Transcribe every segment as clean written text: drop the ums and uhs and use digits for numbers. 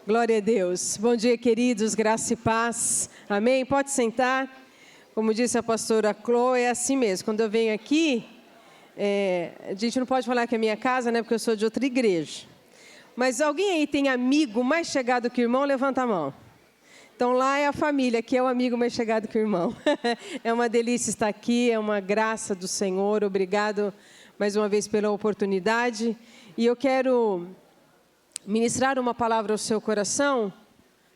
Glória a Deus. Bom dia, queridos, graça e paz. Amém? Pode sentar. Como disse a pastora Chloe, é assim mesmo. Quando eu venho aqui, a gente não pode falar que é minha casa, né? Porque eu sou de outra igreja. Mas alguém aí tem amigo mais chegado que o irmão? Levanta a mão. Então lá é a família, aqui é o amigo mais chegado que o irmão. É uma delícia estar aqui, é uma graça do Senhor. Obrigado mais uma vez pela oportunidade. E eu quero ministrar uma palavra ao seu coração.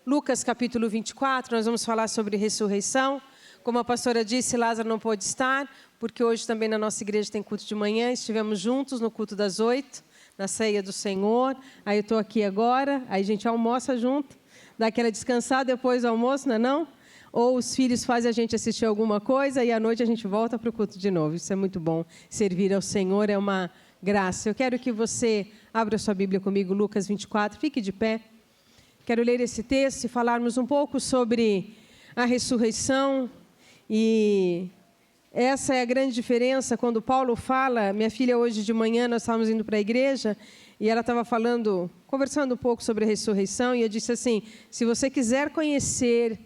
Lucas capítulo 24, nós vamos falar sobre ressurreição. Como a pastora disse, Lázaro não pôde estar, porque hoje também na nossa igreja tem culto de manhã. Estivemos juntos no culto das 8, na ceia do Senhor. Aí eu estou aqui agora, aí a gente almoça junto, dá aquela descansada depois do almoço, não é não? Ou os filhos fazem a gente assistir alguma coisa e à noite a gente volta para o culto de novo. Isso é muito bom. Servir ao Senhor é uma graça. Eu quero que você abra sua Bíblia comigo, Lucas 24, fique de pé. Quero ler esse texto e falarmos um pouco sobre a ressurreição. E essa é a grande diferença quando Paulo fala. Minha filha hoje de manhã, nós estávamos indo para a igreja e ela estava conversando um pouco sobre a ressurreição, e eu disse assim: se você quiser conhecer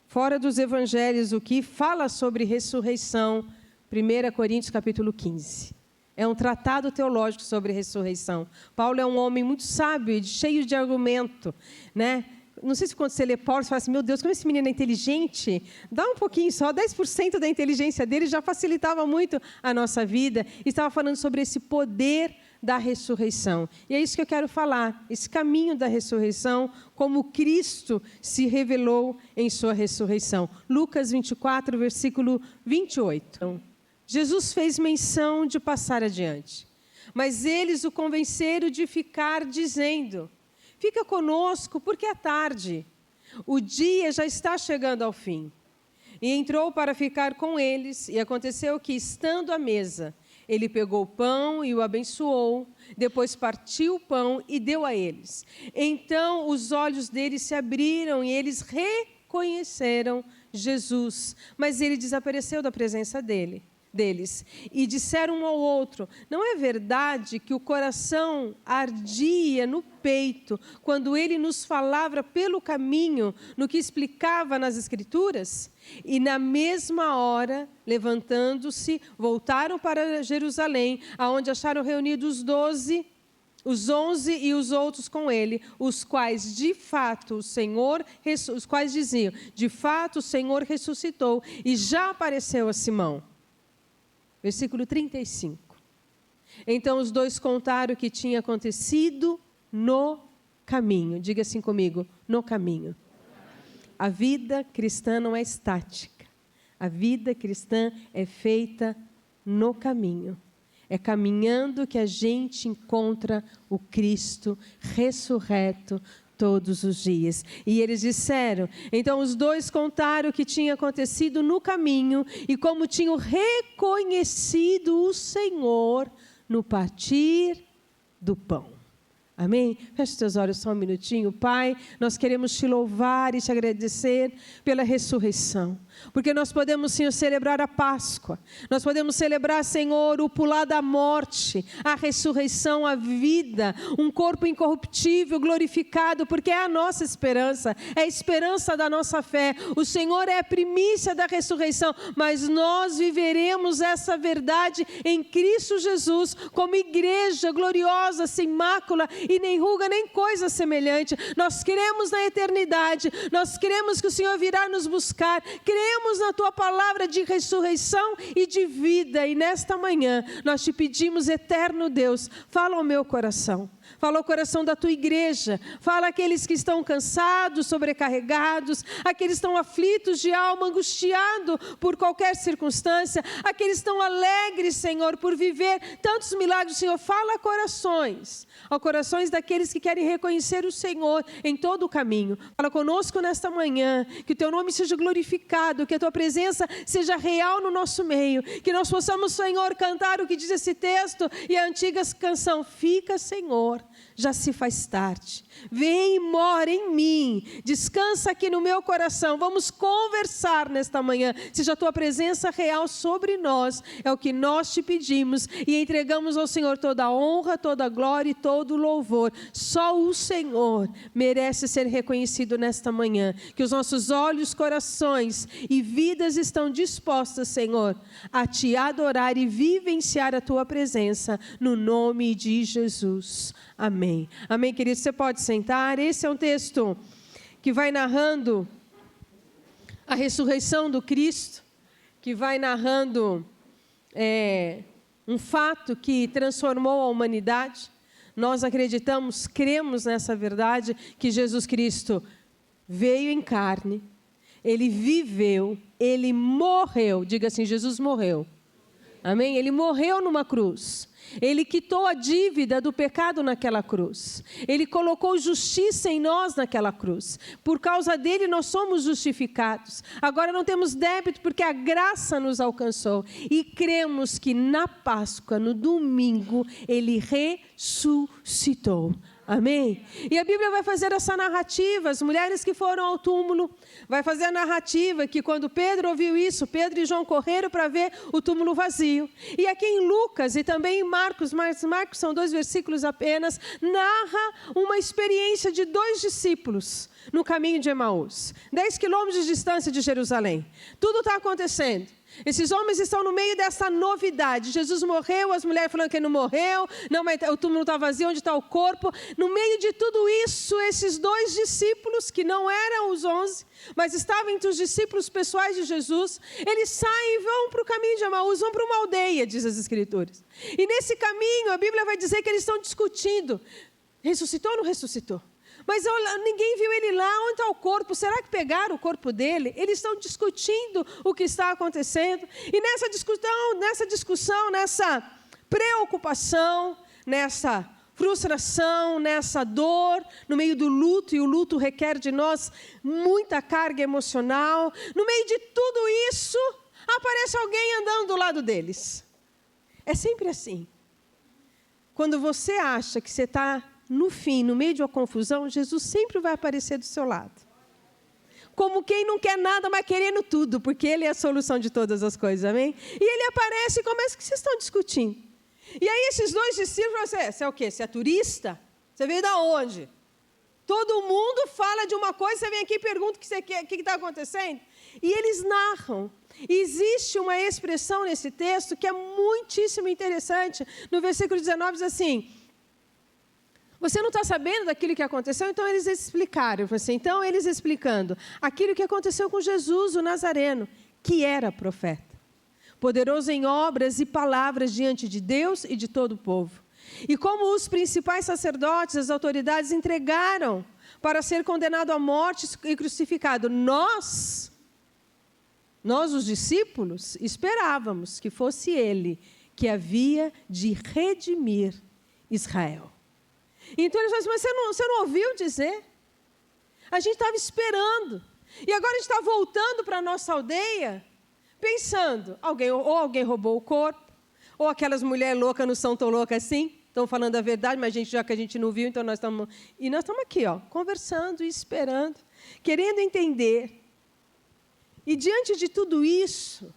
fora dos evangelhos o que fala sobre ressurreição, 1 Coríntios capítulo 15. É um tratado teológico sobre ressurreição. Paulo é um homem muito sábio e cheio de argumento, né? Não sei se quando você lê Paulo, você fala assim: meu Deus, como esse menino é inteligente. Dá um pouquinho só, 10% da inteligência dele já facilitava muito a nossa vida. E estava falando sobre esse poder da ressurreição. E é isso que eu quero falar, esse caminho da ressurreição, como Cristo se revelou em sua ressurreição. Lucas 24, versículo 28. Jesus fez menção de passar adiante, mas eles o convenceram de ficar, dizendo: fica conosco, porque é tarde, o dia já está chegando ao fim. E entrou para ficar com eles, e aconteceu que, estando à mesa, ele pegou o pão e o abençoou, depois partiu o pão e deu a eles. Então os olhos deles se abriram e eles reconheceram Jesus, mas ele desapareceu da presença deles. E disseram um ao outro: não é verdade que o coração ardia no peito quando ele nos falava pelo caminho, no que explicava nas Escrituras? E na mesma hora, levantando-se, voltaram para Jerusalém, aonde acharam reunidos os 11 e os outros com ele, os quais diziam: de fato o Senhor ressuscitou e já apareceu a Simão. Versículo 35. Então os dois contaram o que tinha acontecido no caminho. Diga assim comigo: no caminho. A vida cristã não é estática. A vida cristã é feita no caminho. É caminhando que a gente encontra o Cristo ressurreto todos os dias. E eles disseram, então os dois contaram o que tinha acontecido no caminho e como tinham reconhecido o Senhor no partir do pão. Amém? Feche seus olhos só um minutinho. Pai, nós queremos te louvar e te agradecer pela ressurreição. Porque nós podemos, Senhor, celebrar a Páscoa. Nós podemos celebrar, Senhor, o pular da morte, a ressurreição, a vida, um corpo incorruptível, glorificado, porque é a nossa esperança, é a esperança da nossa fé. O Senhor é a primícia da ressurreição, mas nós viveremos essa verdade em Cristo Jesus, como igreja gloriosa, sem mácula e nem ruga, nem coisa semelhante. Nós cremos na eternidade, nós cremos que o Senhor virá nos buscar, cremos na tua palavra de ressurreição e de vida, e nesta manhã nós te pedimos, eterno Deus, fala ao meu coração, fala ao coração da tua igreja, fala àqueles que estão cansados, sobrecarregados, aqueles que estão aflitos de alma, angustiados por qualquer circunstância, aqueles que estão alegres, Senhor, por viver tantos milagres. Senhor, fala a corações, aos corações daqueles que querem reconhecer o Senhor em todo o caminho. Fala conosco nesta manhã, que o teu nome seja glorificado, que a tua presença seja real no nosso meio, que nós possamos, Senhor, cantar o que diz esse texto e a antiga canção: fica, Senhor, já se faz tarde. Vem e mora em mim, descansa aqui no meu coração. Vamos conversar nesta manhã. Seja a tua presença real sobre nós, é o que nós te pedimos e entregamos ao Senhor toda a honra, toda a glória e todo o louvor. Só o Senhor merece ser reconhecido nesta manhã. Que os nossos olhos, corações e vidas estão dispostas, Senhor, a te adorar e vivenciar a tua presença, no nome de Jesus. Amém. Amém, querido? Você pode sentar. Esse é um texto que vai narrando a ressurreição do Cristo, que vai narrando um fato que transformou a humanidade. Nós acreditamos, cremos nessa verdade, que Jesus Cristo veio em carne, Ele viveu, Ele morreu. Diga assim, Jesus morreu. Amém? Ele morreu numa cruz. Ele quitou a dívida do pecado naquela cruz. Ele colocou justiça em nós naquela cruz. Por causa dele nós somos justificados. Agora não temos débito porque a graça nos alcançou. E cremos que na Páscoa, no domingo, ele ressuscitou. Amém? E a Bíblia vai fazer essa narrativa, as mulheres que foram ao túmulo, vai fazer a narrativa que quando Pedro ouviu isso, Pedro e João correram para ver o túmulo vazio. E aqui em Lucas e também em Marcos, mas Marcos são 2 versículos apenas, narra uma experiência de 2 discípulos no caminho de Emaús, 10 quilômetros de distância de Jerusalém. Tudo está acontecendo. Esses homens estão no meio dessa novidade. Jesus morreu, as mulheres falando que ele não morreu, não, mas o túmulo está vazio, onde está o corpo? No meio de tudo isso, esses 2 discípulos, que não eram os 11, mas estavam entre os discípulos pessoais de Jesus, eles saem e vão para o caminho de Emaús, vão para uma aldeia, diz as Escrituras. E nesse caminho, a Bíblia vai dizer que eles estão discutindo, ressuscitou ou não ressuscitou? Mas ninguém viu ele lá, onde está o corpo? Será que pegaram o corpo dele? Eles estão discutindo o que está acontecendo. E nessa discussão, nessa preocupação, nessa frustração, nessa dor, no meio do luto, e o luto requer de nós muita carga emocional, no meio de tudo isso, aparece alguém andando do lado deles. É sempre assim. Quando você acha que você está no fim, no meio de uma confusão, Jesus sempre vai aparecer do seu lado. Como quem não quer nada, mas querendo tudo, porque Ele é a solução de todas as coisas, amém? E Ele aparece e começa, o que vocês estão discutindo? E aí esses 2 discípulos, você é o quê? Você é turista? Você veio da onde? Todo mundo fala de uma coisa, você vem aqui e pergunta o que você quer, o que está acontecendo? E eles narram. E existe uma expressão nesse texto que é muitíssimo interessante. No versículo 19 diz assim: você não está sabendo daquilo que aconteceu? Então eles explicaram. Então eles explicando aquilo que aconteceu com Jesus, o Nazareno, que era profeta, poderoso em obras e palavras diante de Deus e de todo o povo. E como os principais sacerdotes, as autoridades entregaram para ser condenado à morte e crucificado, nós os discípulos, esperávamos que fosse ele que havia de redimir Israel. Então eles falam assim, mas você não ouviu dizer? A gente estava esperando. E agora a gente está voltando para a nossa aldeia, pensando, alguém roubou o corpo, ou aquelas mulheres loucas não são tão loucas assim, estão falando a verdade, mas já que a gente não viu, então nós estamos... E nós estamos aqui, conversando e esperando, querendo entender. E diante de tudo isso,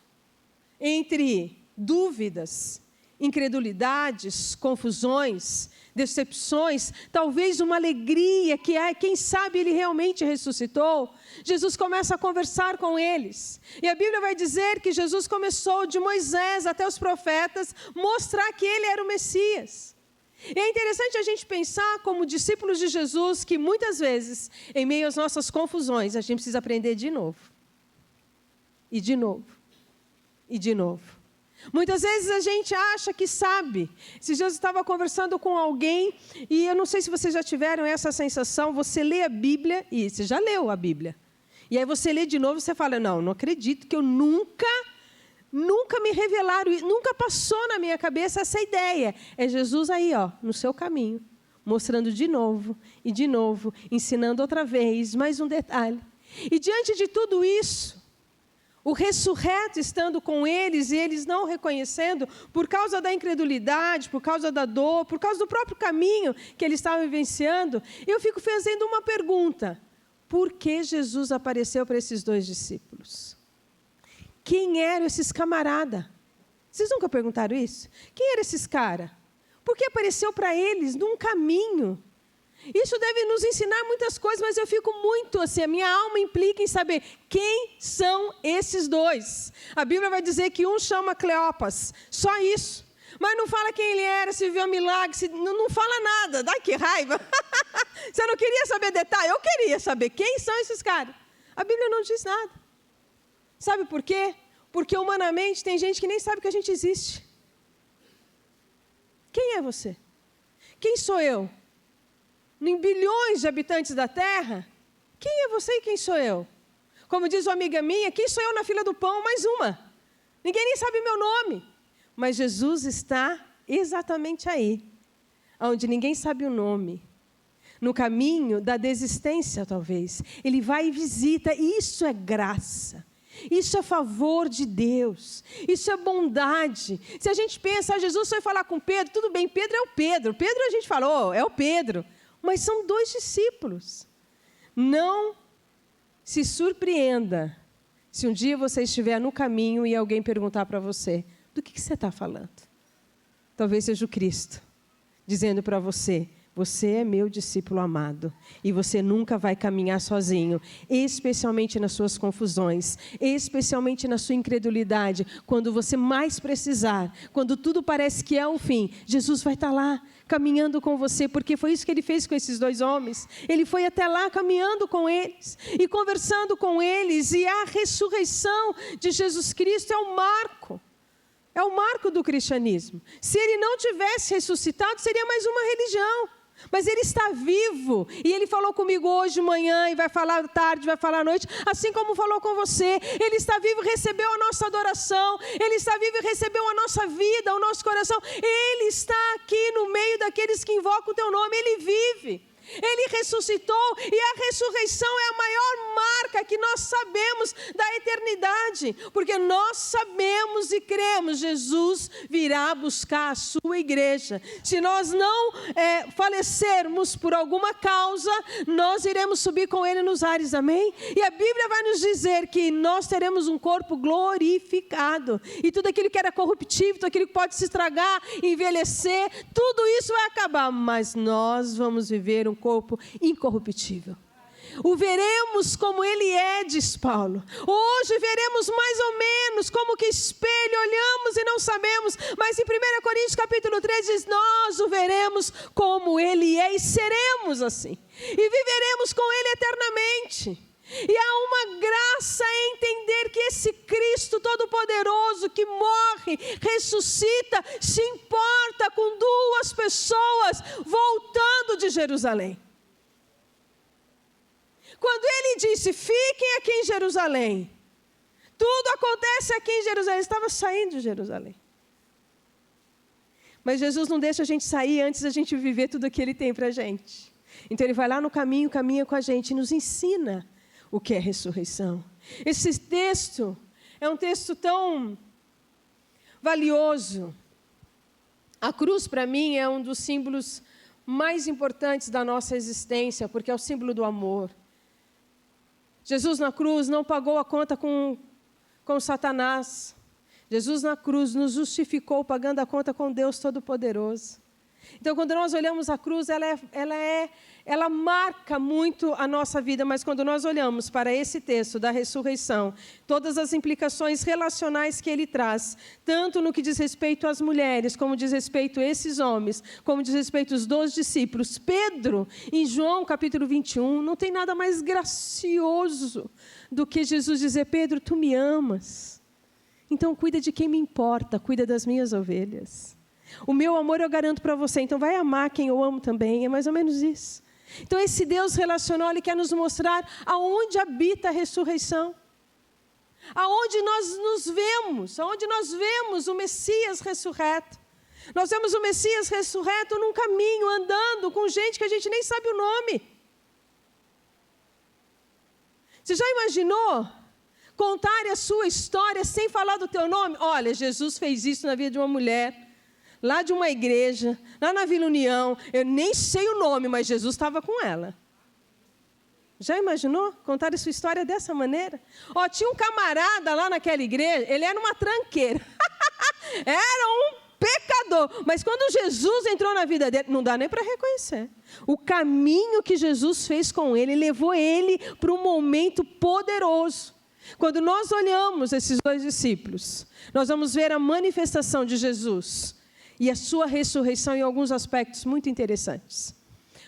entre dúvidas, incredulidades, confusões, decepções, talvez uma alegria que quem sabe ele realmente ressuscitou, Jesus começa a conversar com eles. E a Bíblia vai dizer que Jesus começou de Moisés até os profetas, mostrar que ele era o Messias. E é interessante a gente pensar como discípulos de Jesus, que muitas vezes, em meio às nossas confusões, a gente precisa aprender de novo. E de novo. E de novo. Muitas vezes a gente acha que sabe. Esses dias eu estava conversando com alguém, e eu não sei se vocês já tiveram essa sensação, você lê a Bíblia, e você já leu a Bíblia. E aí você lê de novo e você fala, não acredito que eu nunca me revelaram, nunca passou na minha cabeça essa ideia. É Jesus aí, no seu caminho, mostrando de novo, ensinando outra vez, mais um detalhe. E diante de tudo isso, O ressurreto estando com eles e eles não reconhecendo por causa da incredulidade, por causa da dor, por causa do próprio caminho que eles estavam vivenciando. Eu fico fazendo uma pergunta. Por que Jesus apareceu para esses 2 discípulos? Quem eram esses camaradas? Vocês nunca perguntaram isso? Quem eram esses caras? Por que apareceu para eles num caminho? Isso deve nos ensinar muitas coisas, mas eu fico muito assim, a minha alma implica em saber quem são esses 2. A Bíblia vai dizer que um chama Cleopas, só isso. Mas não fala quem ele era, se viveu um milagre, não fala nada. Ai, que raiva. Você não queria saber detalhe? Eu queria saber quem são esses caras. A Bíblia não diz nada. Sabe por quê? Porque humanamente tem gente que nem sabe que a gente existe. Quem é você? Quem sou eu? Em bilhões de habitantes da terra, quem é você e quem sou eu? Como diz uma amiga minha, quem sou eu na fila do pão? Mais uma. Ninguém nem sabe meu nome. Mas Jesus está exatamente aí, onde ninguém sabe o nome. No caminho da desistência, talvez. Ele vai e visita, e isso é graça. Isso é favor de Deus, isso é bondade. Se a gente pensa, Jesus foi falar com Pedro, tudo bem, Pedro é o Pedro. Pedro a gente falou, é o Pedro. Mas são 2 discípulos. Não se surpreenda se um dia você estiver no caminho e alguém perguntar para você, do que você está falando? Talvez seja o Cristo, dizendo para você, você é meu discípulo amado e você nunca vai caminhar sozinho, especialmente nas suas confusões, especialmente na sua incredulidade, quando você mais precisar, quando tudo parece que é o fim, Jesus vai estar lá, caminhando com você, porque foi isso que ele fez com esses 2 homens. Ele foi até lá caminhando com eles e conversando com eles, e a ressurreição de Jesus Cristo é o marco do cristianismo. Se ele não tivesse ressuscitado, seria mais uma religião. Mas ele está vivo, e ele falou comigo hoje de manhã, e vai falar à tarde, vai falar à noite, assim como falou com você. Ele está vivo e recebeu a nossa adoração, ele está vivo e recebeu a nossa vida, o nosso coração. Ele está aqui no meio daqueles que invocam o teu nome, ele vive. Ele ressuscitou, e a ressurreição é a maior marca que nós sabemos da eternidade, porque nós sabemos e cremos, Jesus virá buscar a sua igreja. Se nós não falecermos por alguma causa, nós iremos subir com ele nos ares, amém? E a Bíblia vai nos dizer que nós teremos um corpo glorificado, e tudo aquilo que era corruptível, tudo aquilo que pode se estragar, envelhecer, tudo isso vai acabar, mas nós vamos viver um corpo incorruptível. O veremos como ele é, diz Paulo. Hoje veremos mais ou menos, como que espelho, olhamos e não sabemos, mas em 1 Coríntios capítulo 3 diz, nós o veremos como ele é, e seremos assim, e viveremos com ele eternamente. E há uma graça em entender que esse Cristo Todo-Poderoso que morre, ressuscita, se importa com 2 pessoas voltando de Jerusalém. Quando ele disse, fiquem aqui em Jerusalém, tudo acontece aqui em Jerusalém, ele estava saindo de Jerusalém. Mas Jesus não deixa a gente sair antes da gente viver tudo o que ele tem para a gente. Então ele vai lá no caminho, caminha com a gente e nos ensina o que é ressurreição. Esse texto é um texto tão valioso. A cruz, para mim, é um dos símbolos mais importantes da nossa existência, porque é o símbolo do amor. Jesus na cruz não pagou a conta com Satanás. Jesus na cruz nos justificou pagando a conta com Deus Todo-Poderoso. Então, quando nós olhamos a cruz, ela marca muito a nossa vida, mas quando nós olhamos para esse texto da ressurreição, todas as implicações relacionais que ele traz, tanto no que diz respeito às mulheres, como diz respeito a esses homens, como diz respeito aos 12 discípulos. Pedro, em João capítulo 21, não tem nada mais gracioso do que Jesus dizer, Pedro, tu me amas, então cuida de quem me importa, cuida das minhas ovelhas. O meu amor eu garanto para você, então vai amar quem eu amo também, é mais ou menos isso. Então esse Deus relacional, ele quer nos mostrar aonde habita a ressurreição. Aonde nós nos vemos, aonde nós vemos o Messias ressurreto. Nós vemos o Messias ressurreto num caminho, andando com gente que a gente nem sabe o nome. Você já imaginou contarem a sua história sem falar do teu nome. Olha, Jesus fez isso na vida de uma mulher, lá de uma igreja, lá na Vila União. Eu nem sei o nome, mas Jesus estava com ela. Já imaginou contar a sua história dessa maneira? Tinha um camarada lá naquela igreja, ele era uma tranqueira. Era um pecador. Mas quando Jesus entrou na vida dele, não dá nem para reconhecer. O caminho que Jesus fez com ele, levou ele para um momento poderoso. Quando nós olhamos esses dois discípulos, nós vamos ver a manifestação de Jesus e a sua ressurreição em alguns aspectos muito interessantes.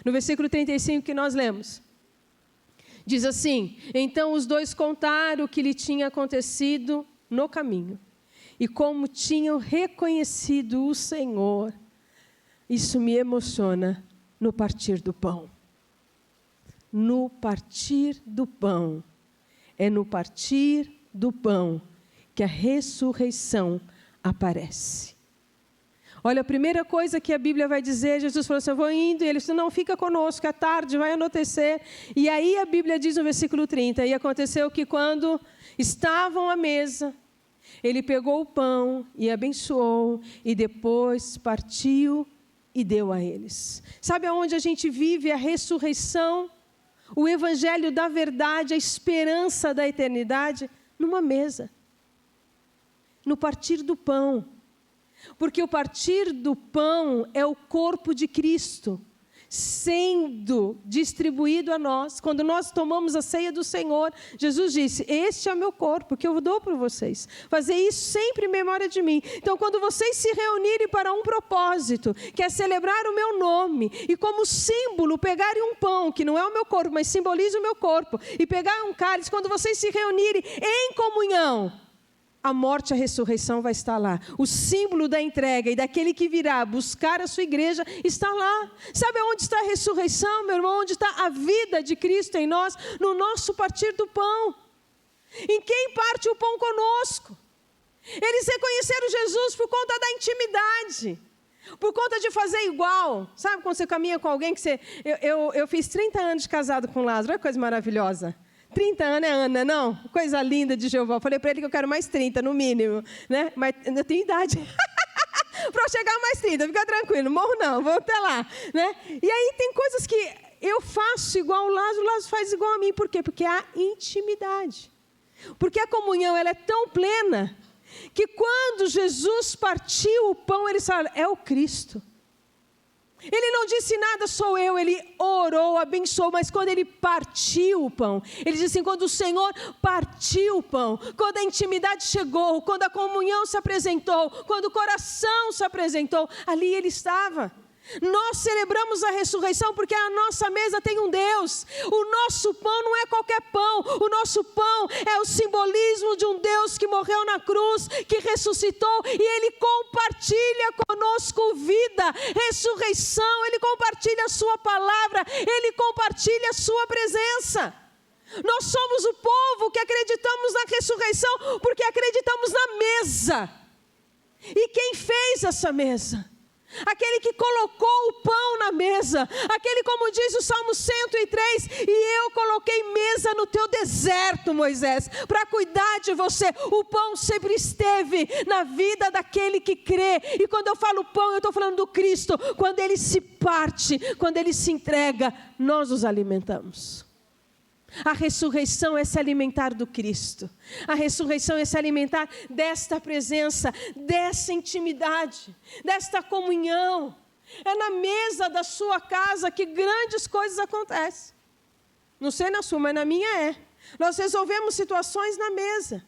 No versículo 35 que nós lemos, diz assim: então os dois contaram o que lhe tinha acontecido no caminho e como tinham reconhecido o Senhor. Isso me emociona no partir do pão. No partir do pão. É no partir do pão que a ressurreição aparece. Olha, a primeira coisa que a Bíblia vai dizer, Jesus falou assim: eu vou indo, e ele disse: não, fica conosco, é tarde, vai anoitecer. E aí a Bíblia diz no versículo 30, e aconteceu que quando estavam à mesa, ele pegou o pão e abençoou, e depois partiu e deu a eles. Sabe aonde a gente vive a ressurreição? O evangelho da verdade, a esperança da eternidade? Numa mesa. No partir do pão. Porque o partir do pão é o corpo de Cristo sendo distribuído a nós. Quando nós tomamos a ceia do Senhor, Jesus disse: este é o meu corpo que eu dou para vocês. Fazer isso sempre em memória de mim. Então, quando vocês se reunirem para um propósito, que é celebrar o meu nome, e como símbolo pegarem um pão, que não é o meu corpo, mas simboliza o meu corpo, e pegar um cálice, quando vocês se reunirem em comunhão, a morte e a ressurreição vai estar lá. O símbolo da entrega e daquele que virá buscar a sua igreja está lá. Sabe onde está a ressurreição, meu irmão? Onde está a vida de Cristo em nós? No nosso partir do pão. Em quem parte o pão conosco? Eles reconheceram Jesus por conta da intimidade. Por conta de fazer igual. Sabe quando você caminha com alguém que você... Eu fiz 30 anos de casado com Lázaro. Olha que coisa maravilhosa. 30 anos é Ana, não? Coisa linda de Jeová. Falei para ele que eu quero mais 30, no mínimo. Né? Mas eu tenho idade. Para chegar mais 30, fica tranquilo. Morro não, vou até lá. Né? E aí tem coisas que eu faço igual o Lázaro faz igual a mim. Por quê? Porque há intimidade. Porque a comunhão ela é tão plena que quando Jesus partiu o pão, ele fala: é o Cristo. Ele não disse nada, sou eu, ele orou, abençoou, mas quando ele partiu o pão, ele disse assim: quando o Senhor partiu o pão, quando a intimidade chegou, quando a comunhão se apresentou, quando o coração se apresentou, ali ele estava. Nós celebramos a ressurreição porque a nossa mesa tem um Deus. O nosso pão não é qualquer pão. O nosso pão é o simbolismo de um Deus que morreu na cruz, que ressuscitou, e Ele compartilha conosco vida, ressurreição. Ele compartilha a sua palavra, Ele compartilha a sua presença. Nós somos o povo que acreditamos na ressurreição porque acreditamos na mesa. E quem fez essa mesa? Aquele que colocou o pão na mesa, aquele, como diz o Salmo 103, e eu coloquei mesa no teu deserto, Moisés, para cuidar de você. O pão sempre esteve na vida daquele que crê, e quando eu falo pão, eu estou falando do Cristo. Quando ele se parte, quando ele se entrega, nós os alimentamos. A ressurreição é se alimentar do Cristo. A ressurreição é se alimentar desta presença, dessa intimidade, desta comunhão. É na mesa da sua casa que grandes coisas acontecem. Não sei na sua, mas na minha é. Nós resolvemos situações na mesa.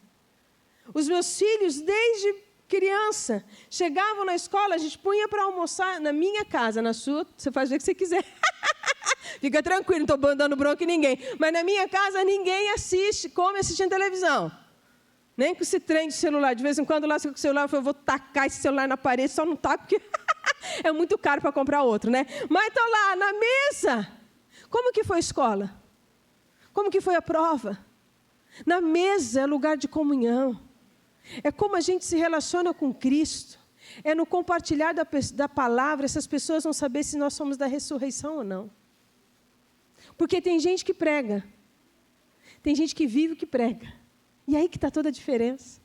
Os meus filhos, desde criança, chegavam na escola, a gente punha para almoçar na minha casa, na sua, você faz o que você quiser. Fica tranquilo, não estou dando bronca em ninguém. Mas na minha casa ninguém come assistindo televisão. Nem com esse trem de celular. De vez em quando lá com o celular, eu vou tacar esse celular na parede, só não taco porque é muito caro para comprar outro, né? Mas estou lá na mesa. Como que foi a escola? Como que foi a prova? Na mesa é lugar de comunhão. É como a gente se relaciona com Cristo. É no compartilhar da palavra. Essas pessoas vão saber se nós somos da ressurreição ou não. Porque tem gente que prega. Tem gente que vive o que prega. E aí que está toda a diferença.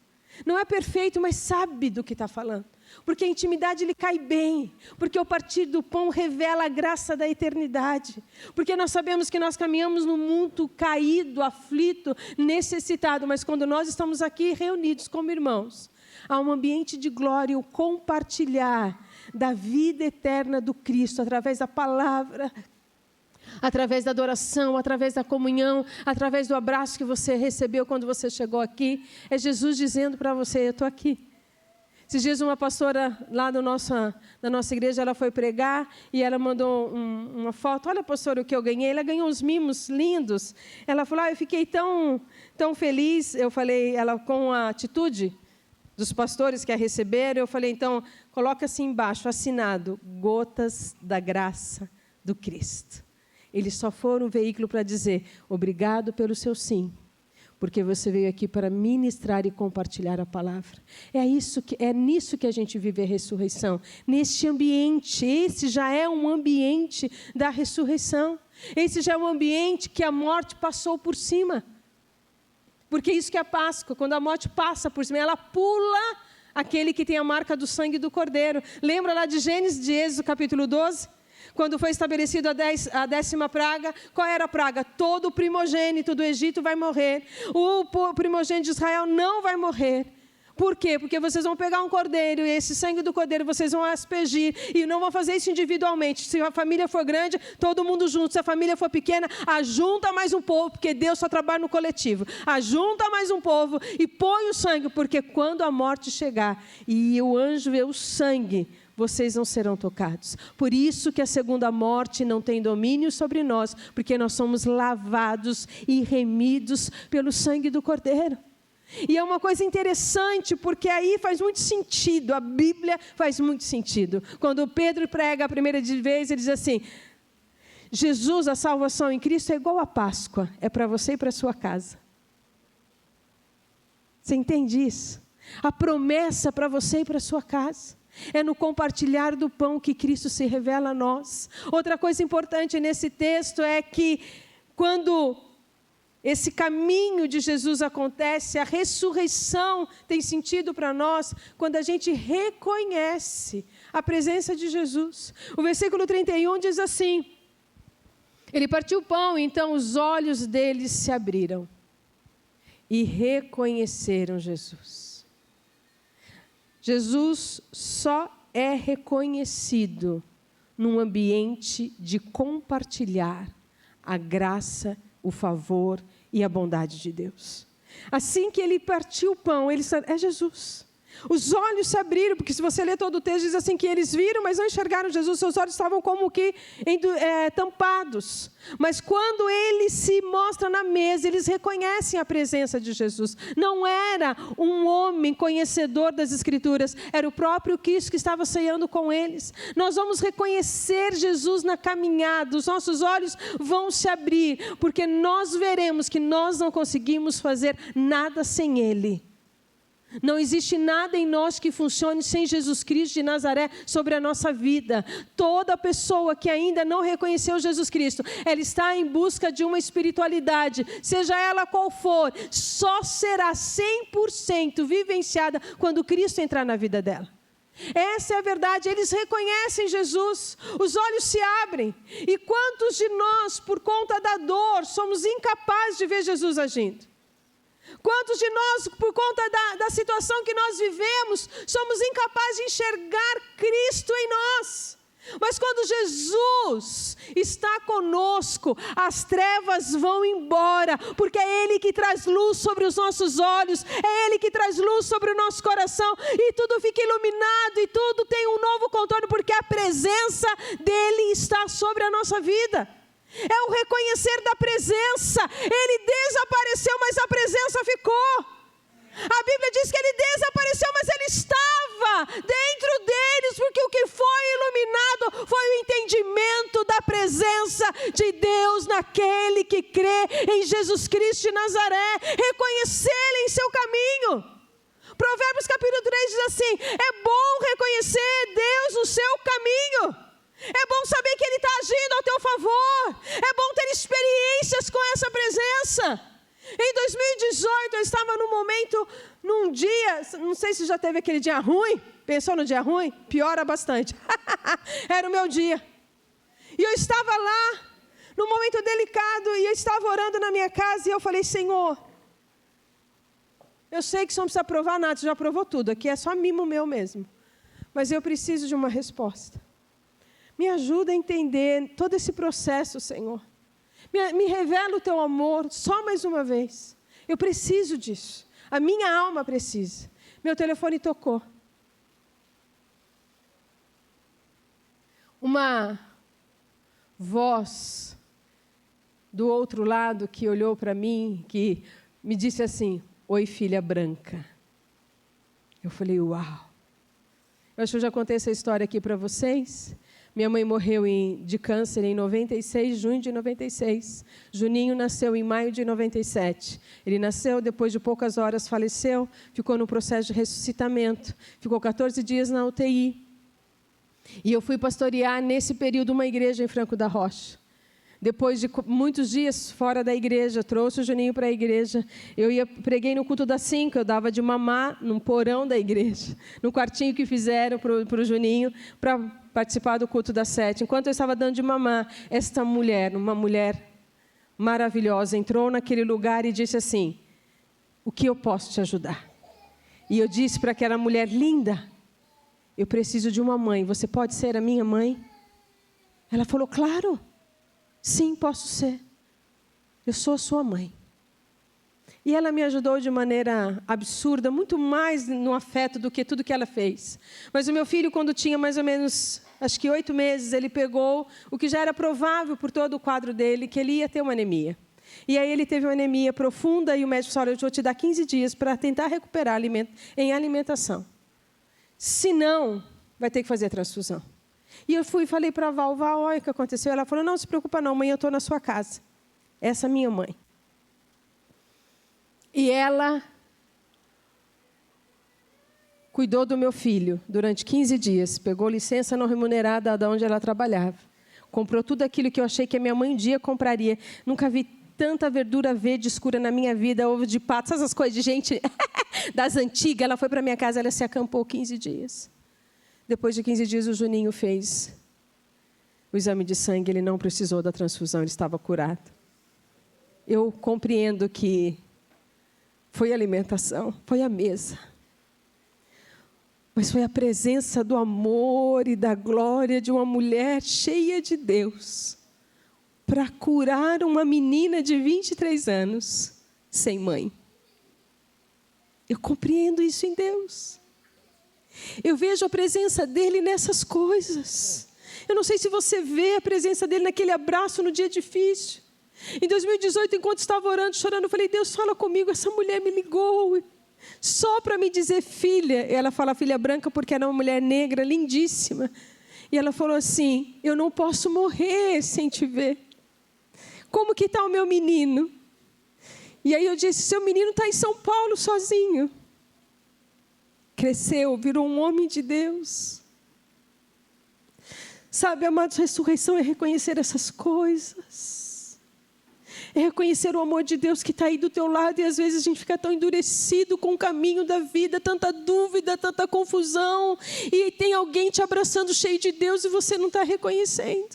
Não é perfeito, mas sabe do que está falando. Porque a intimidade lhe cai bem. Porque o partir do pão revela a graça da eternidade. Porque nós sabemos que nós caminhamos num mundo caído, aflito, necessitado. Mas quando nós estamos aqui reunidos como irmãos, há um ambiente de glória, o compartilhar da vida eterna do Cristo, através da palavra, através da adoração, através da comunhão, através do abraço que você recebeu quando você chegou aqui. É Jesus dizendo para você, eu estou aqui. Esses dias uma pastora lá da nossa igreja, ela foi pregar e ela mandou uma foto. Olha, pastora, o que eu ganhei. Ela ganhou uns mimos lindos. Ela falou, eu fiquei tão feliz. Eu falei, ela com a atitude dos pastores que a receberam, eu falei, então, coloca assim embaixo, assinado, gotas da graça do Cristo. Eles só foram um veículo para dizer, obrigado pelo seu sim, porque você veio aqui para ministrar e compartilhar a palavra. É nisso que a gente vive a ressurreição, neste ambiente. Esse já é um ambiente da ressurreição. Esse já é um ambiente que a morte passou por cima. Porque isso que é a Páscoa, quando a morte passa por cima, ela pula aquele que tem a marca do sangue do Cordeiro. Lembra lá de Gênesis, de Êxodo, capítulo 12? Quando foi estabelecido a 10ª praga, qual era a praga? Todo o primogênito do Egito vai morrer. O primogênito de Israel não vai morrer. Por quê? Porque vocês vão pegar um cordeiro e esse sangue do cordeiro vocês vão aspergir e não vão fazer isso individualmente. Se a família for grande, todo mundo junto. Se a família for pequena, ajunta mais um povo, porque Deus só trabalha no coletivo. Ajunta mais um povo e põe o sangue, porque quando a morte chegar e o anjo vê o sangue, vocês não serão tocados. Por isso que a segunda morte não tem domínio sobre nós, porque nós somos lavados e remidos pelo sangue do Cordeiro. E é uma coisa interessante, porque aí faz muito sentido, a Bíblia faz muito sentido. Quando Pedro prega a primeira vez, ele diz assim, Jesus, a salvação em Cristo é igual a Páscoa, é para você e para a sua casa. Você entende isso? A promessa para você e para a sua casa. É no compartilhar do pão que Cristo se revela a nós. Outra coisa importante nesse texto é que quando esse caminho de Jesus acontece, a ressurreição tem sentido para nós quando a gente reconhece a presença de Jesus. O versículo 31 diz assim, ele partiu o pão, então os olhos deles se abriram e reconheceram Jesus. Jesus só é reconhecido num ambiente de compartilhar a graça, o favor e a bondade de Deus. Assim que ele partiu o pão, ele é Jesus. Os olhos se abriram, porque se você ler todo o texto, diz assim que eles viram, mas não enxergaram Jesus, seus olhos estavam como que tampados. Mas quando ele se mostra na mesa, eles reconhecem a presença de Jesus. Não era um homem conhecedor das Escrituras, era o próprio Cristo que estava ceando com eles. Nós vamos reconhecer Jesus na caminhada, os nossos olhos vão se abrir, porque nós veremos que nós não conseguimos fazer nada sem Ele. Não existe nada em nós que funcione sem Jesus Cristo de Nazaré sobre a nossa vida. Toda pessoa que ainda não reconheceu Jesus Cristo, ela está em busca de uma espiritualidade, seja ela qual for, só será 100% vivenciada quando Cristo entrar na vida dela. Essa é a verdade, eles reconhecem Jesus, os olhos se abrem. E quantos de nós, por conta da dor, somos incapazes de ver Jesus agindo? Quantos de nós, por conta da situação que nós vivemos, somos incapazes de enxergar Cristo em nós? Mas quando Jesus está conosco, as trevas vão embora, porque é Ele que traz luz sobre os nossos olhos, é Ele que traz luz sobre o nosso coração, e tudo fica iluminado, e tudo tem um novo contorno, porque a presença dEle está sobre a nossa vida. É o reconhecer da presença. Ele desapareceu, mas a presença ficou. A Bíblia diz que ele desapareceu, mas ele estava dentro deles, porque o que foi iluminado foi o entendimento da presença de Deus naquele que crê em Jesus Cristo de Nazaré, reconhecê-lo em seu caminho. Provérbios capítulo 3 diz assim, é bom reconhecer Deus no seu caminho. É bom saber que Ele está agindo ao teu favor. É bom ter experiências com essa presença. Em 2018, eu estava num dia, não sei se já teve aquele dia ruim, pensou no dia ruim? Piora bastante. Era o meu dia. E eu estava lá, num momento delicado, e eu estava orando na minha casa, e eu falei, Senhor, eu sei que você não precisa provar nada, você já provou tudo, aqui é só mimo meu mesmo. Mas eu preciso de uma resposta. Me ajuda a entender todo esse processo, Senhor. Me revela o teu amor só mais uma vez. Eu preciso disso. A minha alma precisa. Meu telefone tocou. Uma voz do outro lado que olhou para mim, que me disse assim, oi, filha branca. Eu falei, uau. Eu acho que eu já contei essa história aqui para vocês. Minha mãe morreu de câncer em 96, junho de 96. Juninho nasceu em maio de 97. Ele nasceu, depois de poucas horas faleceu, ficou no processo de ressuscitamento. Ficou 14 dias na UTI. E eu fui pastorear nesse período uma igreja em Franco da Rocha. Depois de muitos dias fora da igreja, trouxe o Juninho para a igreja. Preguei no culto das 5, eu dava de mamar num porão da igreja, no quartinho que fizeram para o Juninho, para participar do culto das 7. Enquanto eu estava dando de mamar, esta mulher, uma mulher maravilhosa, entrou naquele lugar e disse assim, o que eu posso te ajudar? E eu disse para aquela mulher linda, eu preciso de uma mãe, você pode ser a minha mãe? Ela falou, claro. Sim, posso ser. Eu sou a sua mãe. E ela me ajudou de maneira absurda, muito mais no afeto do que tudo que ela fez. Mas o meu filho, quando tinha mais ou menos, acho que 8 meses, ele pegou o que já era provável por todo o quadro dele, que ele ia ter uma anemia. E aí ele teve uma anemia profunda e o médico falou, eu vou te dar 15 dias para tentar recuperar em alimentação. Se não, vai ter que fazer transfusão. E eu fui e falei para a Val, olha o que aconteceu. Ela falou, não se preocupa não, mãe, eu estou na sua casa. Essa é minha mãe. E ela cuidou do meu filho durante 15 dias. Pegou licença não remunerada de onde ela trabalhava. Comprou tudo aquilo que eu achei que a minha mãe um dia compraria. Nunca vi tanta verdura verde escura na minha vida, ovo de pato, essas coisas de gente das antigas. Ela foi para minha casa, ela se acampou 15 dias. Depois de 15 dias, o Juninho fez o exame de sangue. Ele não precisou da transfusão, ele estava curado. Eu compreendo que foi a alimentação, foi a mesa. Mas foi a presença do amor e da glória de uma mulher cheia de Deus para curar uma menina de 23 anos sem mãe. Eu compreendo isso em Deus. Eu vejo a presença dele nessas coisas. Eu não sei se você vê a presença dele naquele abraço no dia difícil. Em 2018, enquanto estava orando, chorando, eu falei, Deus, fala comigo. Essa mulher me ligou só para me dizer filha. Ela fala filha branca porque era uma mulher negra, lindíssima. E ela falou assim, eu não posso morrer sem te ver. Como que está o meu menino? E aí eu disse, seu menino está em São Paulo sozinho. Cresceu, virou um homem de Deus. Sabe, amados, ressurreição é reconhecer essas coisas. É reconhecer o amor de Deus que está aí do teu lado. E às vezes a gente fica tão endurecido com o caminho da vida. Tanta dúvida, tanta confusão. E tem alguém te abraçando cheio de Deus e você não está reconhecendo.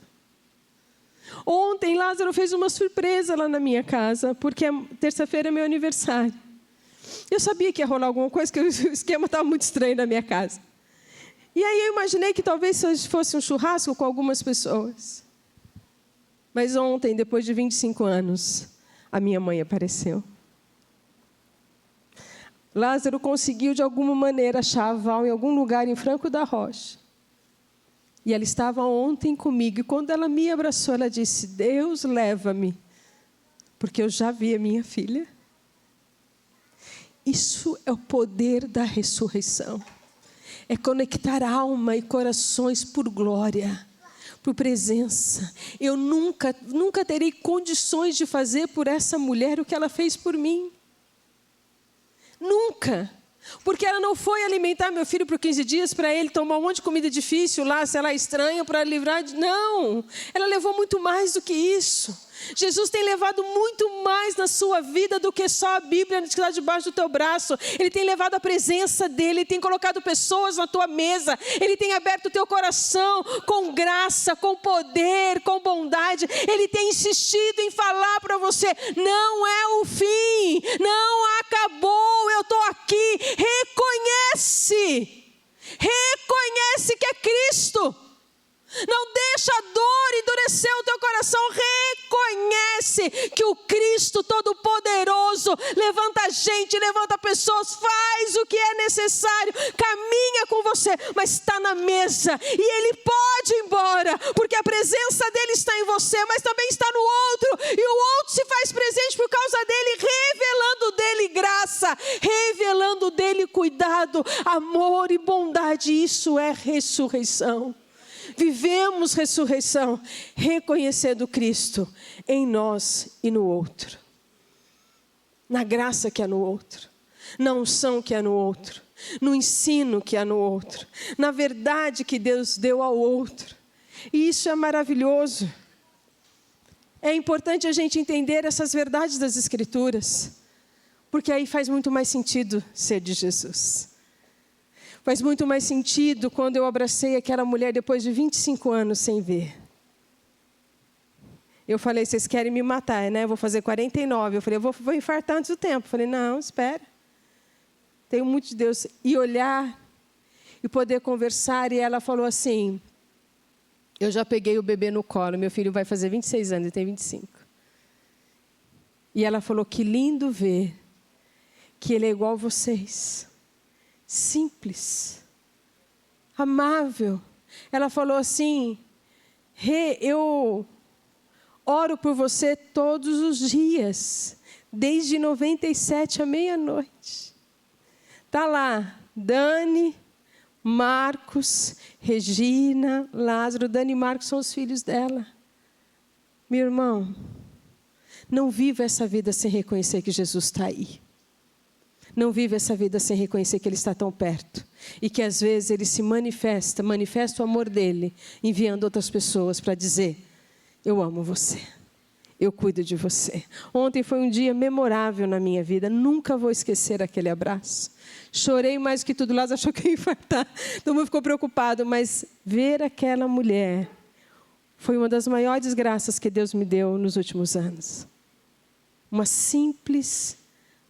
Ontem, Lázaro fez uma surpresa lá na minha casa. Porque terça-feira é meu aniversário. Eu sabia que ia rolar alguma coisa, que o esquema estava muito estranho na minha casa. E aí eu imaginei que talvez fosse um churrasco com algumas pessoas. Mas ontem, depois de 25 anos, a minha mãe apareceu. Lázaro conseguiu, de alguma maneira, achar a Val em algum lugar em Franco da Rocha. E ela estava ontem comigo. E quando ela me abraçou, ela disse, Deus, leva-me, porque eu já vi a minha filha. Isso é o poder da ressurreição. É conectar alma e corações por glória, por presença. Eu nunca terei condições de fazer por essa mulher o que ela fez por mim. Nunca. Porque ela não foi alimentar meu filho por 15 dias para ele tomar um monte de comida difícil lá, sei lá, estranha, para livrar de... Não, ela levou muito mais do que isso. Jesus tem levado muito mais na sua vida do que só a Bíblia que está debaixo do teu braço. Ele tem levado a presença dele, ele tem colocado pessoas na tua mesa, ele tem aberto o teu coração com graça, com poder, com bondade. Ele tem insistido em falar para você: não é o fim, não acabou, eu estou aqui. Reconhece que é Cristo. Não deixa a dor endurecer o teu coração. Reconhece que o Cristo Todo-Poderoso levanta gente, levanta pessoas, faz o que é necessário, caminha com você, mas está na mesa e Ele pode ir embora, porque a presença dEle está em você, mas também está no outro, e o outro se faz presente por causa dEle, revelando dEle graça, revelando dEle cuidado, amor e bondade. Isso é ressurreição. Vivemos ressurreição, reconhecendo Cristo em nós e no outro. Na graça que há no outro, na unção que há no outro, no ensino que há no outro, na verdade que Deus deu ao outro. E isso é maravilhoso. É importante a gente entender essas verdades das Escrituras, porque aí faz muito mais sentido ser de Jesus. Faz muito mais sentido quando eu abracei aquela mulher depois de 25 anos sem ver. Eu falei: vocês querem me matar, né? Eu vou fazer 49. Eu falei: eu vou infartar antes do tempo. Eu falei: não, espera. Tenho muito de Deus. E olhar e poder conversar. E ela falou assim: eu já peguei o bebê no colo. Meu filho vai fazer 26 anos, ele tem 25. E ela falou: que lindo ver que ele é igual a vocês. Simples, amável. Ela falou assim: eu oro por você todos os dias, desde 97 à meia-noite. Está lá, Dani, Marcos, Regina, Lázaro. Dani e Marcos são os filhos dela. Meu irmão, não viva essa vida sem reconhecer que Jesus está aí. Não vive essa vida sem reconhecer que Ele está tão perto. E que às vezes Ele se manifesta o amor dEle, enviando outras pessoas para dizer: eu amo você, eu cuido de você. Ontem foi um dia memorável na minha vida, nunca vou esquecer aquele abraço. Chorei mais que tudo, Lázaro achou que eu ia infartar, todo mundo ficou preocupado, mas ver aquela mulher foi uma das maiores graças que Deus me deu nos últimos anos. Uma simples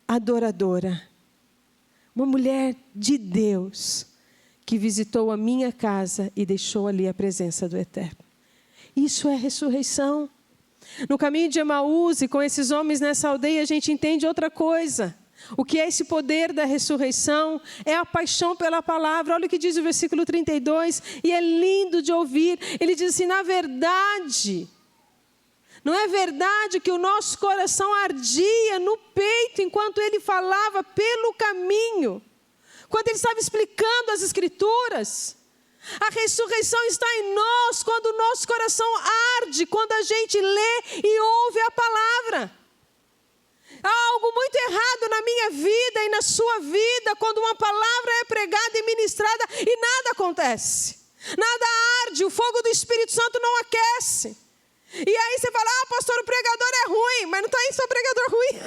adoradora. Uma mulher de Deus que visitou a minha casa e deixou ali a presença do Eterno. Isso é ressurreição. No caminho de Emaús e com esses homens nessa aldeia, a gente entende outra coisa. O que é esse poder da ressurreição? É a paixão pela palavra. Olha o que diz o versículo 32, e é lindo de ouvir. Ele diz assim: na verdade... Não é verdade que o nosso coração ardia no peito enquanto ele falava pelo caminho? Quando ele estava explicando as Escrituras. A ressurreição está em nós quando o nosso coração arde, quando a gente lê e ouve a palavra. Há algo muito errado na minha vida e na sua vida quando uma palavra é pregada e ministrada e nada acontece. Nada arde, o fogo do Espírito Santo não aquece. E aí você fala: pastor, o pregador é ruim. Mas não está aí só pregador ruim.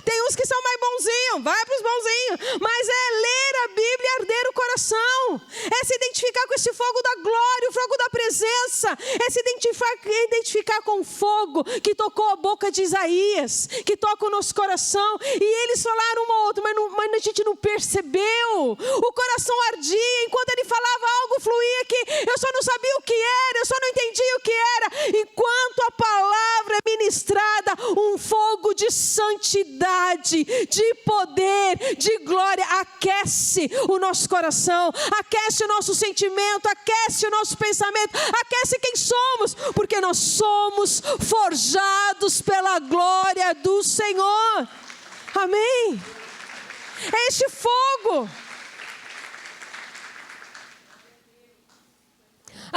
Tem uns que são mais bonzinhos, vai para os bonzinhos. Mas é ler a Bíblia e arder o coração. É se identificar com esse fogo da glória, o fogo da presença. É se identificar com o fogo que tocou a boca de Isaías, que toca o nosso coração. E eles falaram um ao outro, mas a gente não percebeu. O coração ardia, enquanto ele falava algo fluía que eu só não sabia o que era, eu só não entendia o que era. Enquanto a palavra é ministrada, um fogo de santidade, de poder, de glória, aquece o nosso coração, aquece o nosso sentimento, aquece o nosso pensamento, aquece quem somos, porque nós somos forjados pela glória do Senhor. Amém? É este fogo.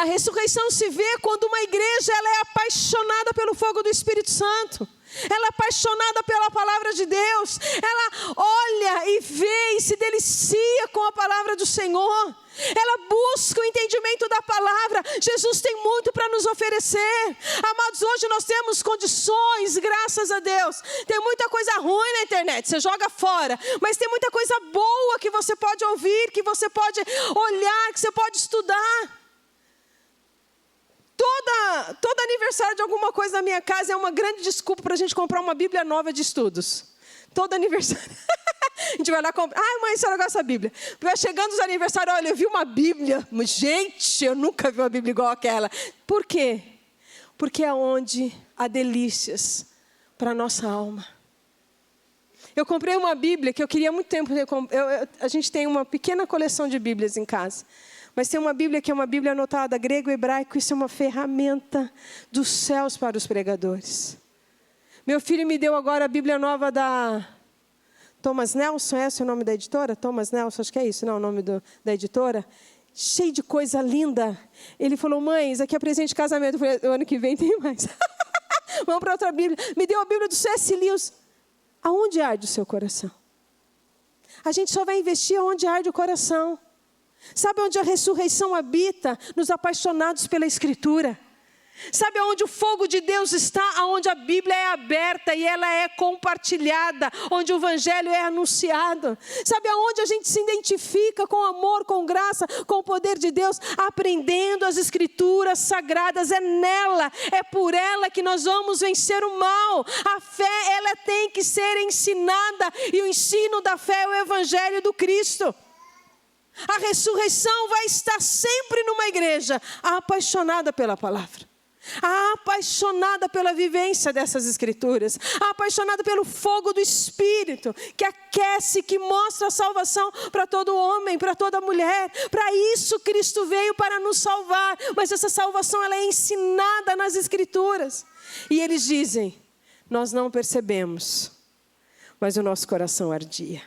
A ressurreição se vê quando uma igreja ela é apaixonada pelo fogo do Espírito Santo. Ela é apaixonada pela palavra de Deus. Ela olha e vê e se delicia com a palavra do Senhor. Ela busca o entendimento da palavra. Jesus tem muito para nos oferecer. Amados, hoje nós temos condições, graças a Deus. Tem muita coisa ruim na internet, você joga fora. Mas tem muita coisa boa que você pode ouvir, que você pode olhar, que você pode estudar. Todo aniversário de alguma coisa na minha casa é uma grande desculpa para a gente comprar uma Bíblia nova de estudos. Todo aniversário. A gente vai lá comprar. Ai, mãe, a senhora gosta da Bíblia. Vai chegando os aniversários, olha, eu vi uma Bíblia. Gente, eu nunca vi uma Bíblia igual aquela. Por quê? Porque é onde há delícias para a nossa alma. Eu comprei uma Bíblia que eu queria há muito tempo. A gente tem uma pequena coleção de Bíblias em casa. Mas tem uma Bíblia que é uma Bíblia anotada grego e hebraico. Isso é uma ferramenta dos céus para os pregadores. Meu filho me deu agora a Bíblia nova da Thomas Nelson. Esse é o nome da editora? Thomas Nelson, acho que é isso, não, o nome da editora. Cheio de coisa linda. Ele falou, mãe, isso aqui é presente de casamento. Eu falei, o ano que vem tem mais. Vamos para outra Bíblia. Me deu a Bíblia do C.S. Lewis. Aonde arde o seu coração? A gente só vai investir aonde arde o coração. Sabe onde a ressurreição habita? Nos apaixonados pela Escritura. Sabe aonde o fogo de Deus está? Aonde a Bíblia é aberta e ela é compartilhada, onde o Evangelho é anunciado. Sabe aonde a gente se identifica com amor, com graça, com o poder de Deus? Aprendendo as Escrituras sagradas, é nela, é por ela que nós vamos vencer o mal. A fé, ela tem que ser ensinada e o ensino da fé é o Evangelho do Cristo. A ressurreição vai estar sempre numa igreja apaixonada pela palavra. Apaixonada pela vivência dessas escrituras, apaixonada pelo fogo do Espírito, que aquece, que mostra a salvação para todo homem, para toda mulher. Para isso Cristo veio, para nos salvar, mas essa salvação ela é ensinada nas escrituras. E eles dizem, nós não percebemos, mas o nosso coração ardia.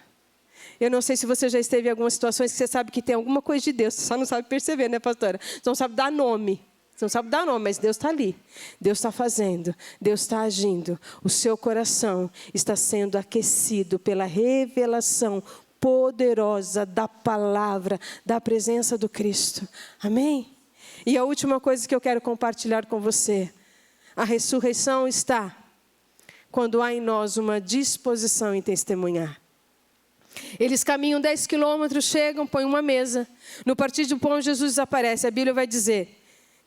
Eu não sei se você já esteve em algumas situações que você sabe que tem alguma coisa de Deus, você só não sabe perceber, né, pastora? Você não sabe dar nome. Você não sabe dar nome, mas Deus está ali. Deus está fazendo, Deus está agindo. O seu coração está sendo aquecido pela revelação poderosa da palavra, da presença do Cristo. Amém? E a última coisa que eu quero compartilhar com você. A ressurreição está quando há em nós uma disposição em testemunhar. Eles caminham 10 quilômetros, chegam, põem uma mesa. No partir do pão, Jesus desaparece. A Bíblia vai dizer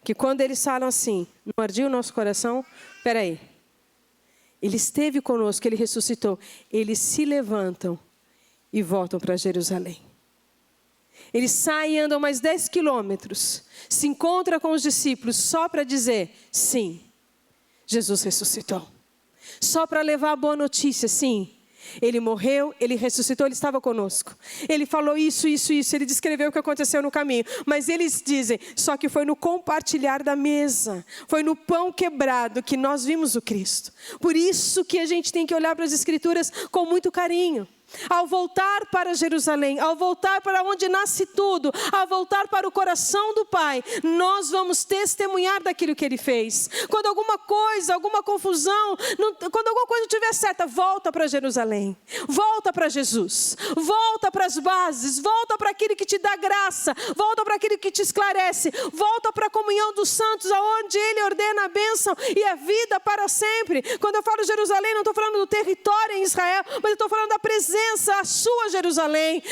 que quando eles falam assim, não ardia o nosso coração? Espera aí. Ele esteve conosco, Ele ressuscitou. Eles se levantam e voltam para Jerusalém. Eles saem e andam mais 10 quilômetros. Se encontram com os discípulos só para dizer, sim, Jesus ressuscitou. Só para levar a boa notícia, sim. Ele morreu, Ele ressuscitou, Ele estava conosco. Ele falou isso, Ele descreveu o que aconteceu no caminho. Mas eles dizem, só que foi no compartilhar da mesa, foi no pão quebrado que nós vimos o Cristo. Por isso que a gente tem que olhar para as Escrituras com muito carinho. Ao voltar para Jerusalém, ao voltar para onde nasce tudo, ao voltar para o coração do Pai, nós vamos testemunhar daquilo que Ele fez. Quando alguma coisa, alguma confusão, quando alguma coisa não estiver certa, volta para Jerusalém, volta para Jesus, volta para as bases, volta para aquilo que te dá graça, volta para aquilo que te esclarece, volta para a comunhão dos santos, aonde Ele ordena a bênção e a vida para sempre. Quando eu falo Jerusalém, não estou falando do território em Israel, mas eu estou falando da presença, a sua Jerusalém,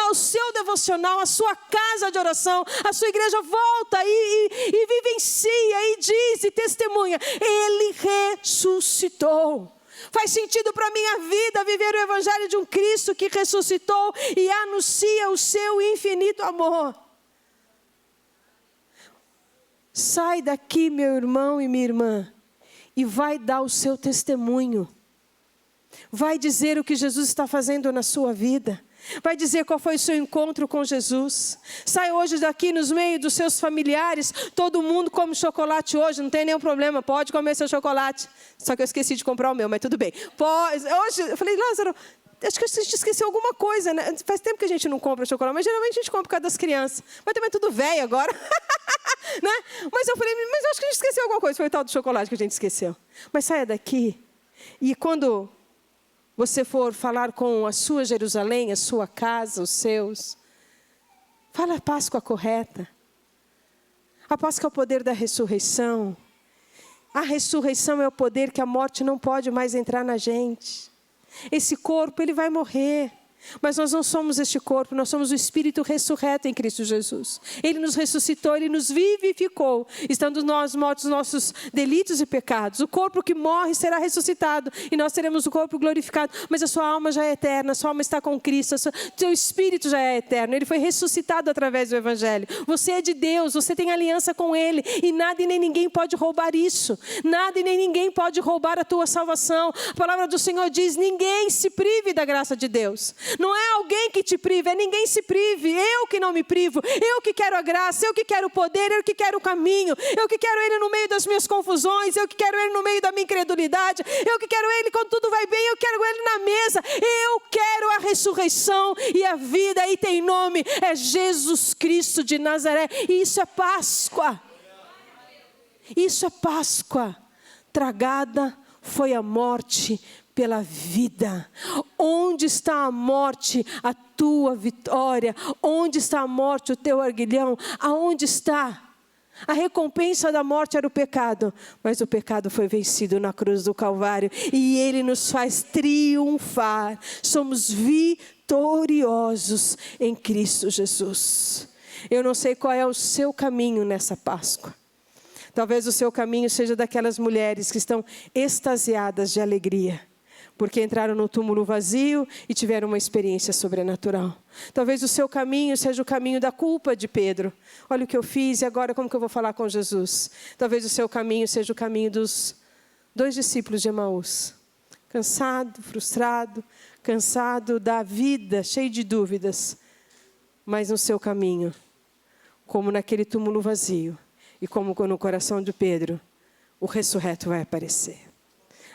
ao seu devocional, a sua casa de oração, a sua igreja. Volta e vivencia e diz e testemunha, Ele ressuscitou. Faz sentido para a minha vida viver o evangelho de um Cristo que ressuscitou e anuncia o seu infinito amor. Sai daqui, meu irmão e minha irmã, e vai dar o seu testemunho. Vai dizer o que Jesus está fazendo na sua vida. Vai dizer qual foi o seu encontro com Jesus. Sai hoje daqui nos meios dos seus familiares. Todo mundo come chocolate hoje, não tem nenhum problema. Pode comer seu chocolate. Só que eu esqueci de comprar o meu, mas tudo bem. Hoje, eu falei, Lázaro, acho que a gente esqueceu alguma coisa, né? Faz tempo que a gente não compra chocolate, mas geralmente a gente compra por causa das crianças. Mas também é tudo velho agora. Né? Mas eu falei, mas eu acho que a gente esqueceu alguma coisa. Foi o tal do chocolate que a gente esqueceu. Mas saia daqui. E quando você for falar com a sua Jerusalém, a sua casa, os seus, fala a Páscoa correta. A Páscoa é o poder da ressurreição. A ressurreição é o poder que a morte não pode mais entrar na gente. Esse corpo, ele vai morrer. Mas nós não somos este corpo, nós somos o Espírito ressurreto em Cristo Jesus. Ele nos ressuscitou, Ele nos vivificou, estando nós mortos nossos delitos e pecados. O corpo que morre será ressuscitado e nós teremos o corpo glorificado. Mas a sua alma já é eterna, a sua alma está com Cristo, o seu Espírito já é eterno. Ele foi ressuscitado através do Evangelho. Você é de Deus, você tem aliança com Ele e nada e nem ninguém pode roubar isso. Nada e nem ninguém pode roubar a tua salvação. A palavra do Senhor diz, ninguém se prive da graça de Deus. Não é alguém que te priva, é ninguém se prive. Eu que não me privo, eu que quero a graça, eu que quero o poder, eu que quero o caminho, eu que quero Ele no meio das minhas confusões, eu que quero Ele no meio da minha incredulidade, eu que quero Ele quando tudo vai bem, eu quero Ele na mesa. Eu quero a ressurreição e a vida, e tem nome, é Jesus Cristo de Nazaré. E isso é Páscoa. Isso é Páscoa. Tragada foi a morte pela vida. Onde está a morte, a tua vitória? Onde está a morte, o teu aguilhão? Aonde está? A recompensa da morte era o pecado, mas o pecado foi vencido na cruz do Calvário e Ele nos faz triunfar. Somos vitoriosos em Cristo Jesus. Eu não sei qual é o seu caminho nessa Páscoa. Talvez o seu caminho seja daquelas mulheres que estão extasiadas de alegria, porque entraram no túmulo vazio e tiveram uma experiência sobrenatural. Talvez o seu caminho seja o caminho da culpa de Pedro. Olha o que eu fiz e agora como que eu vou falar com Jesus? Talvez o seu caminho seja o caminho dos 2 discípulos de Emaús. Cansado, frustrado, cansado da vida, cheio de dúvidas. Mas no seu caminho, como naquele túmulo vazio e como no coração de Pedro, o ressurreto vai aparecer.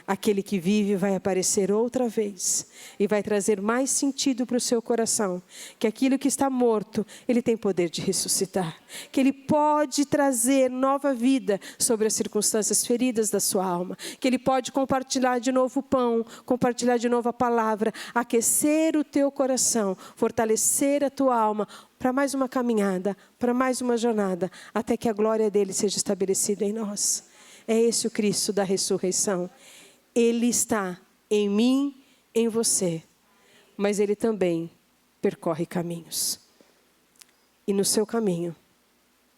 Aquele que vive vai aparecer outra vez e vai trazer mais sentido para o seu coração. Que aquilo que está morto, Ele tem poder de ressuscitar. Que Ele pode trazer nova vida sobre as circunstâncias feridas da sua alma. Que Ele pode compartilhar de novo o pão, compartilhar de novo a palavra, aquecer o teu coração, fortalecer a tua alma para mais uma caminhada, para mais uma jornada, até que a glória dEle seja estabelecida em nós. É esse o Cristo da ressurreição. Ele está em mim, em você, mas Ele também percorre caminhos. E no seu caminho,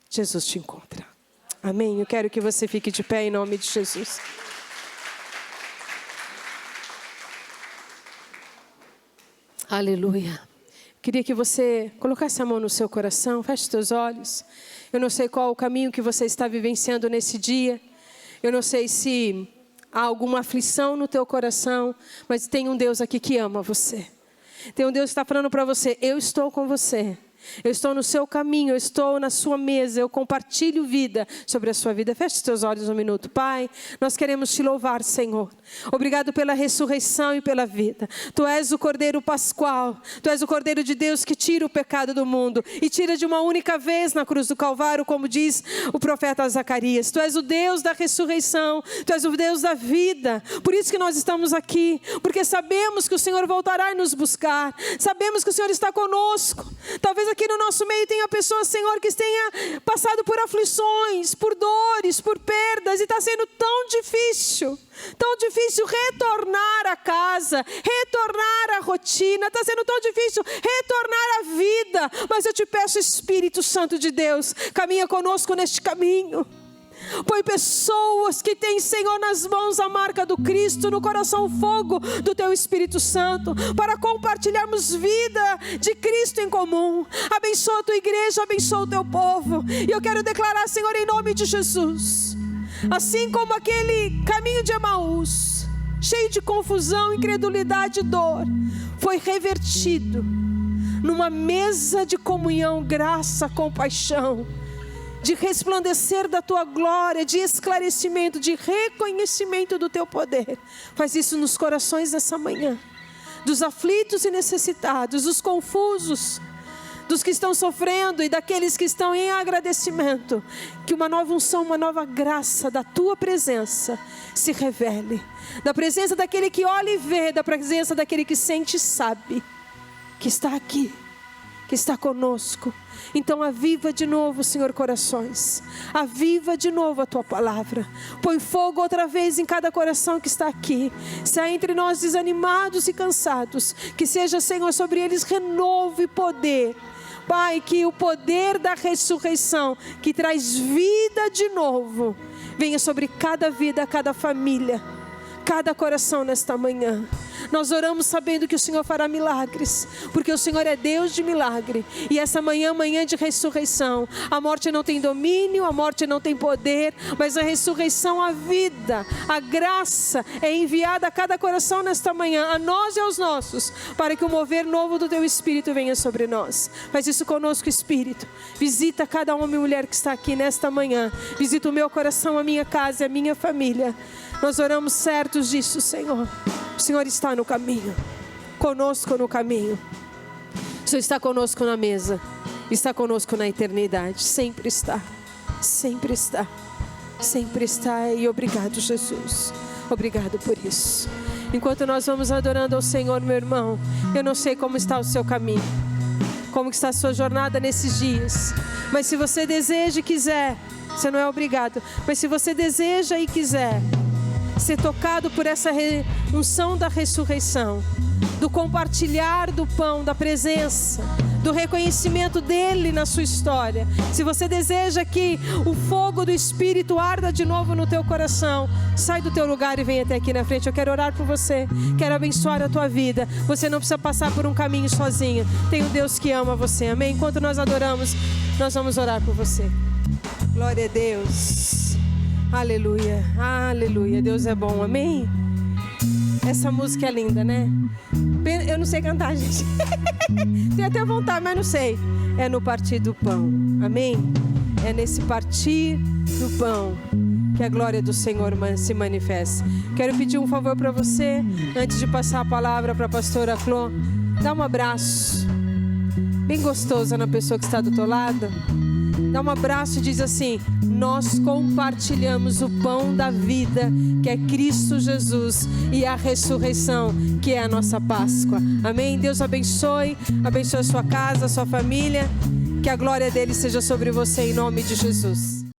Jesus te encontra. Amém? Eu quero que você fique de pé em nome de Jesus. Aleluia. Queria que você colocasse a mão no seu coração, feche os teus olhos. Eu não sei qual o caminho que você está vivenciando nesse dia. Eu não sei se há alguma aflição no teu coração, mas tem um Deus aqui que ama você. Tem um Deus que está falando para você, eu estou com você. Eu estou no seu caminho, eu estou na sua mesa, eu compartilho vida sobre a sua vida. Feche os teus olhos um minuto. Pai, nós queremos te louvar, Senhor. Obrigado pela ressurreição e pela vida. Tu és o Cordeiro Pascual, Tu és o Cordeiro de Deus que tira o pecado do mundo e tira de uma única vez na cruz do Calvário, como diz o profeta Zacarias. Tu és o Deus da ressurreição, Tu és o Deus da vida. Por isso que nós estamos aqui, porque sabemos que o Senhor voltará e nos buscar. Sabemos que o Senhor está conosco. Talvez aqui no nosso meio tenha pessoas, Senhor, que tenha passado por aflições, por dores, por perdas, e está sendo tão difícil retornar à casa, retornar à rotina, está sendo tão difícil retornar à vida, mas eu te peço, Espírito Santo de Deus, caminha conosco neste caminho. Põe pessoas que têm, Senhor, nas mãos a marca do Cristo, no coração o fogo do Teu Espírito Santo, para compartilharmos vida de Cristo em comum. Abençoa a Tua igreja, abençoa o Teu povo. E eu quero declarar, Senhor, em nome de Jesus, assim como aquele caminho de Emaús, cheio de confusão, incredulidade e dor, foi revertido numa mesa de comunhão, graça, compaixão, de resplandecer da tua glória, de esclarecimento, de reconhecimento do teu poder. Faz isso nos corações nessa manhã, dos aflitos e necessitados, dos confusos, dos que estão sofrendo e daqueles que estão em agradecimento. Que uma nova unção, uma nova graça da tua presença se revele, da presença daquele que olha e vê, da presença daquele que sente e sabe que está aqui, que está conosco. Então aviva de novo, Senhor, corações. Aviva de novo a tua palavra. Põe fogo outra vez em cada coração que está aqui. Se há entre nós desanimados e cansados, que seja, Senhor, sobre eles renovo e poder. Pai, que o poder da ressurreição, que traz vida de novo, venha sobre cada vida, cada família, cada coração nesta manhã. Nós oramos sabendo que o Senhor fará milagres, porque o Senhor é Deus de milagre. E essa manhã, manhã de ressurreição, a morte não tem domínio, a morte não tem poder, mas a ressurreição, a vida, a graça é enviada a cada coração nesta manhã, a nós e aos nossos, para que o mover novo do teu Espírito venha sobre nós. Faz isso conosco, Espírito. Visita cada homem e mulher que está aqui nesta manhã. Visita o meu coração, a minha casa e a minha família. Nós oramos certos disso, Senhor. O Senhor está no caminho, conosco no caminho. O Senhor está conosco na mesa, está conosco na eternidade. Sempre está, sempre está, sempre está. E obrigado, Jesus. Obrigado por isso. Enquanto nós vamos adorando ao Senhor, meu irmão, eu não sei como está o seu caminho, como está a sua jornada nesses dias. Mas se você deseja e quiser, você não é obrigado, mas se você deseja e quiser ser tocado por essa unção da ressurreição, do compartilhar do pão, da presença, do reconhecimento dele na sua história. Se você deseja que o fogo do Espírito arda de novo no teu coração, sai do teu lugar e vem até aqui na frente. Eu quero orar por você, quero abençoar a tua vida. Você não precisa passar por um caminho sozinho. Tem um Deus que ama você, amém? Enquanto nós adoramos, nós vamos orar por você. Glória a Deus. Aleluia, aleluia, Deus é bom, amém? Essa música é linda, né? Eu não sei cantar, gente. Tenho até vontade, mas não sei. É no partir do pão, amém? É nesse partir do pão que a glória do Senhor se manifesta. Quero pedir um favor para você, antes de passar a palavra para a pastora Clô. Dá um abraço bem gostoso na pessoa que está do teu lado. Dá um abraço e diz assim: nós compartilhamos o pão da vida, que é Cristo Jesus, e a ressurreição, que é a nossa Páscoa. Amém? Deus abençoe a sua casa, a sua família. Que a glória dele seja sobre você, em nome de Jesus.